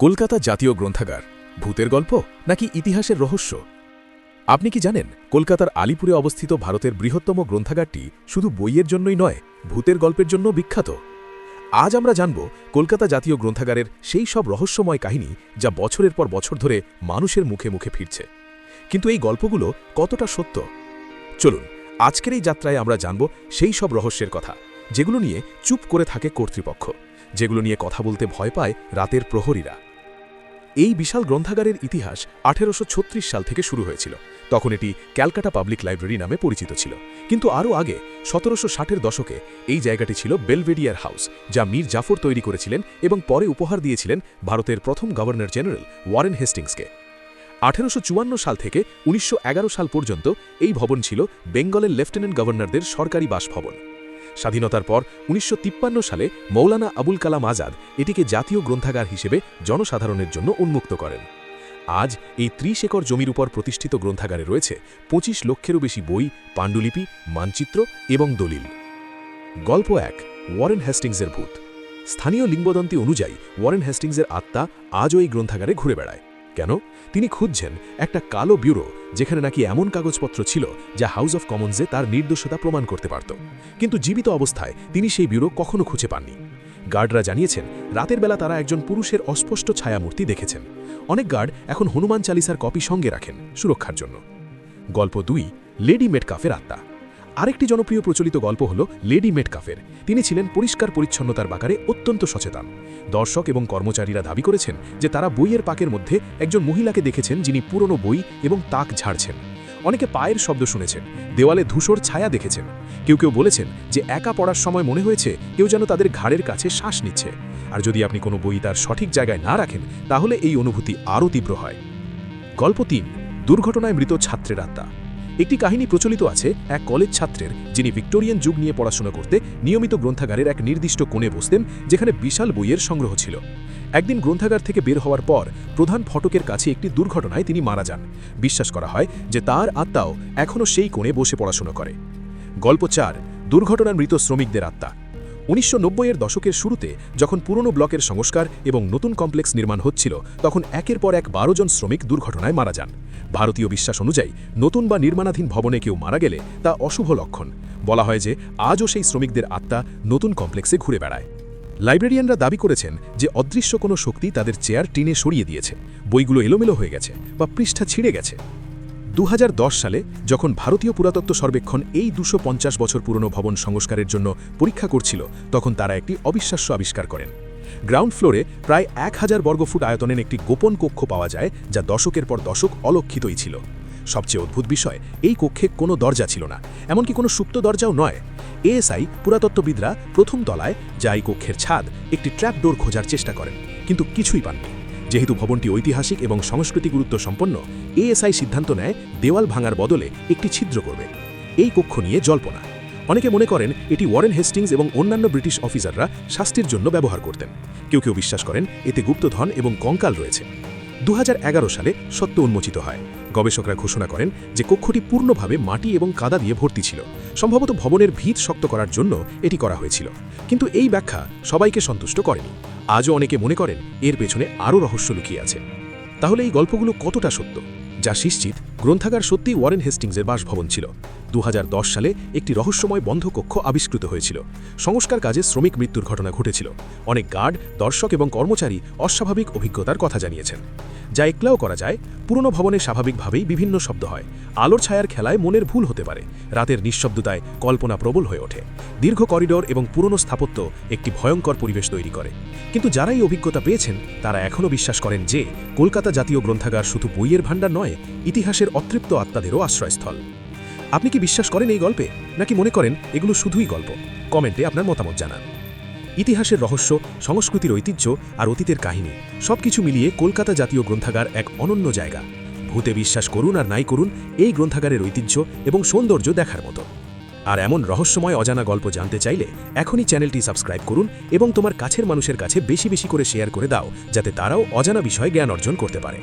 কলকাতা জাতীয় গ্রন্থাগার ভূতের গল্প নাকি ইতিহাসের রহস্য? আপনি কি জানেন কলকাতার আলিপুরে অবস্থিত ভারতের বৃহত্তম গ্রন্থাগারটি শুধু বইয়ের জন্যই নয়, ভূতের গল্পের জন্য বিখ্যাত? আজ আমরা জানব কলকাতা জাতীয় গ্রন্থাগারের সেই সব রহস্যময় কাহিনী যা বছরের পর বছর ধরে মানুষের মুখে মুখে ফিরছে। কিন্তু এই গল্পগুলো কতটা সত্য? চলুন আজকের এই যাত্রায় আমরা জানব সেই সব রহস্যের কথা যেগুলো নিয়ে চুপ করে থাকে কর্তৃপক্ষ, যেগুলো নিয়ে কথা বলতে ভয় পায় রাতের প্রহরীরা। এই বিশাল গ্রন্থাগারের ইতিহাস 1836 সাল থেকে শুরু হয়েছিল। তখন এটি ক্যালকাটা পাবলিক লাইব্রেরি নামে পরিচিত ছিল। কিন্তু আরও আগে 1760-এর দশকে এই জায়গাটি ছিল বেলভেডিয়ার হাউস, যা মীর জাফর তৈরি করেছিলেন এবং পরে উপহার দিয়েছিলেন ভারতের প্রথম গভর্নর জেনারেল ওয়ারেন হেস্টিংসকে। 1854 সাল থেকে 1911 সাল পর্যন্ত এই ভবন ছিল বেঙ্গলের লেফটেন্যান্ট গভর্নরদের সরকারি বাসভবন। স্বাধীনতার পর 1953 সালে মৌলানা আবুল কালাম আজাদ এটিকে জাতীয় গ্রন্থাগার হিসেবে জনসাধারণের জন্য উন্মুক্ত করেন। আজ এই 30 একর জমির উপর প্রতিষ্ঠিত গ্রন্থাগারে রয়েছে 25 লক্ষেরও বেশি বই, পাণ্ডুলিপি, মানচিত্র এবং দলিল। গল্প 1, ওয়ারেন হেস্টিংসের ভূত। স্থানীয় লিঙ্গবদন্তি অনুযায়ী ওয়ারেন হেস্টিংসের আত্মা আজও এই গ্রন্থাগারে ঘুরে বেড়ায়। কেন? তিনি খুঁজছেন একটা কালো ব্যুরো যেখানে নাকি এমন কাগজপত্র ছিল যা হাউস অফ কমন্সে তার নির্দোষতা প্রমাণ করতে পারত। কিন্তু জীবিত অবস্থায় তিনি সেই ব্যুরো কখনো খুঁজে পাননি। গার্ডরা জানিয়েছেন রাতের বেলা তারা একজন পুরুষের অস্পষ্ট ছায়ামূর্তি দেখেছেন। অনেক গার্ড এখন হনুমান চালিসার কপি সঙ্গে রাখেন সুরক্ষার জন্য। গল্প 2, লেডি মেটকাফের আত্মা। আরেকটি জনপ্রিয় প্রচলিত গল্প হল লেডি মেটকাফের। তিনি ছিলেন পরিষ্কার পরিচ্ছন্নতার ব্যাপারে অত্যন্ত সচেতন। দর্শক এবং কর্মচারীরা দাবি করেছেন যে তারা বইয়ের পাকের মধ্যে একজন মহিলাকে দেখেছেন যিনি পুরনো বই এবং তাক ঝাড়ছেন। অনেকে পায়ের শব্দ শুনেছেন, দেওয়ালে ধূসর ছায়া দেখেছেন। কেউ কেউ বলেছেন যে একা পড়ার সময় মনে হয়েছে কেউ যেন তাদের ঘাড়ের কাছে শ্বাস নিচ্ছে। আর যদি আপনি কোনো বই তার সঠিক জায়গায় না রাখেন তাহলে এই অনুভূতি আরও তীব্র হয়। গল্প 3, দুর্ঘটনায় মৃত ছাত্রের আত্মা। একটি কাহিনী প্রচলিত আছে এক কলেজ ছাত্রের, যিনি ভিক্টোরিয়ান যুগ নিয়ে পড়াশোনা করতে নিয়মিত গ্রন্থাগারের এক নির্দিষ্ট কোণে বসতেন যেখানে বিশাল বইয়ের সংগ্রহ ছিল। একদিন গ্রন্থাগার থেকে বের হওয়ার পর প্রধান ফটকের কাছে একটি দুর্ঘটনায় তিনি মারা যান। বিশ্বাস করা হয় যে তার আত্মাও এখনও সেই কোণে বসে পড়াশোনা করে। গল্প 4, দুর্ঘটনার মৃত শ্রমিকদের আত্মা। 1990-এর দশকের শুরুতে যখন পুরনো ব্লকের সংস্কার এবং নতুন কমপ্লেক্স নির্মাণ হচ্ছিল, তখন একের পর এক 12 জন শ্রমিক দুর্ঘটনায় মারা যান। ভারতীয় বিশ্বাস অনুযায়ী নতুন বা নির্মাণাধীন ভবনে কেউ মারা গেলে তা অশুভ লক্ষণ। বলা হয় যে আজও সেই শ্রমিকদের আত্মা নতুন কমপ্লেক্সে ঘুরে বেড়ায়। লাইব্রেরিয়ানরা দাবি করেছেন যে অদৃশ্য কোনো শক্তি তাদের চেয়ার টেনে সরিয়ে দিয়েছে, বইগুলো এলোমেলো হয়ে গেছে বা পৃষ্ঠা ছিঁড়ে গেছে। 2010 সালে যখন ভারতীয় পুরাতত্ত্ব সর্বেক্ষণ এই 250 বছর পুরনো ভবন সংস্কারের জন্য পরীক্ষা করছিল, তখন তারা একটি অবিশ্বাস্য আবিষ্কার করেন। গ্রাউন্ড ফ্লোরে প্রায় 1000 বর্গফুট আয়তনের একটি গোপন কক্ষ পাওয়া যায়, যা দশকের পর দশক অলক্ষিতই ছিল। সবচেয়ে অদ্ভুত বিষয়, এই কক্ষে কোনো দরজা ছিল না, এমনকি কোনো সুপ্ত দরজাও নয়। এএসআই পুরাতত্ত্ববিদরা প্রথম তলায়, যা এই কক্ষের ছাদ, একটি ট্র্যাপ ডোর খোঁজার চেষ্টা করেন, কিন্তু কিছুই পাননি। যেহেতু ভবনটি ঐতিহাসিক এবং সংস্কৃতি গুরুত্ব সম্পন্ন, এএসআই সিদ্ধান্ত নেয় দেওয়াল ভাঙার বদলে একটি ছিদ্র করবে। এই কক্ষ নিয়ে জল্পনা। অনেকে মনে করেন এটি ওয়ারেন হেস্টিংস এবং অন্যান্য ব্রিটিশ অফিসাররা শাস্তির জন্য ব্যবহার করতেন। কেউ কেউ বিশ্বাস করেন এতে গুপ্তধন এবং কঙ্কাল রয়েছে। 2011 সালে সত্য উন্মোচিত হয়। গবেষকরা ঘোষণা করেন যে কক্ষটি পূর্ণভাবে মাটি এবং কাদা দিয়ে ভর্তি ছিল। সম্ভবত ভবনের ভিত শক্ত করার জন্য এটি করা হয়েছিল। কিন্তু এই ব্যাখ্যা সবাইকে সন্তুষ্ট করেনি। আজও অনেকে মনে করেন এর পেছনে আরও রহস্য লুকিয়ে আছে। তাহলে এই গল্পগুলো কতটা সত্য? যা নিশ্চিত, গ্রন্থাগার সত্যিই ওয়ারেন হেস্টিংসের বাসভবন ছিল। 2010 সালে একটি রহস্যময় বন্ধ কক্ষ আবিষ্কৃত হয়েছিল। সংস্কার কাজে শ্রমিক মৃত্যুর ঘটনা ঘটেছিল। অনেক গার্ড, দর্শক এবং কর্মচারী অস্বাভাবিক অভিজ্ঞতার কথা জানিয়েছেন। যা একলাও করা যায়, পুরনো ভবনে স্বাভাবিকভাবেই বিভিন্ন শব্দ হয়। আলোর ছায়ার খেলায় মনের ভুল হতে পারে। রাতের নিঃশব্দতায় কল্পনা প্রবল হয়ে ওঠে। দীর্ঘ করিডোর এবং পুরনো স্থাপত্য একটি ভয়ঙ্কর পরিবেশ তৈরি করে। কিন্তু যারা এই অভিজ্ঞতা পেয়েছেন তারা এখনও বিশ্বাস করেন যে কলকাতা জাতীয় গ্রন্থাগার শুধু বইয়ের ভাণ্ডার নয়, ইতিহাসের অতৃপ্ত আত্মাদেরও আশ্রয়স্থল। আপনি কি বিশ্বাস করেন এই গল্পে, নাকি মনে করেন এগুলো শুধুই গল্প? কমেন্টে আপনার মতামত জানান। ইতিহাসের রহস্য, সংস্কৃতির ঐতিহ্য আর অতীতের কাহিনী সবকিছু মিলিয়ে কলকাতা জাতীয় গ্রন্থাগার এক অনন্য জায়গা। ভূতে বিশ্বাস করুন আর নাই করুন, এই গ্রন্থাগারের ঐতিহ্য এবং সৌন্দর্য দেখার মতো। আর এমন রহস্যময় অজানা গল্প জানতে চাইলে এখনই চ্যানেলটি সাবস্ক্রাইব করুন এবং তোমার কাছের মানুষের কাছে বেশি বেশি করে শেয়ার করে দাও, যাতে তারাও অজানা বিষয়ে জ্ঞান অর্জন করতে পারে।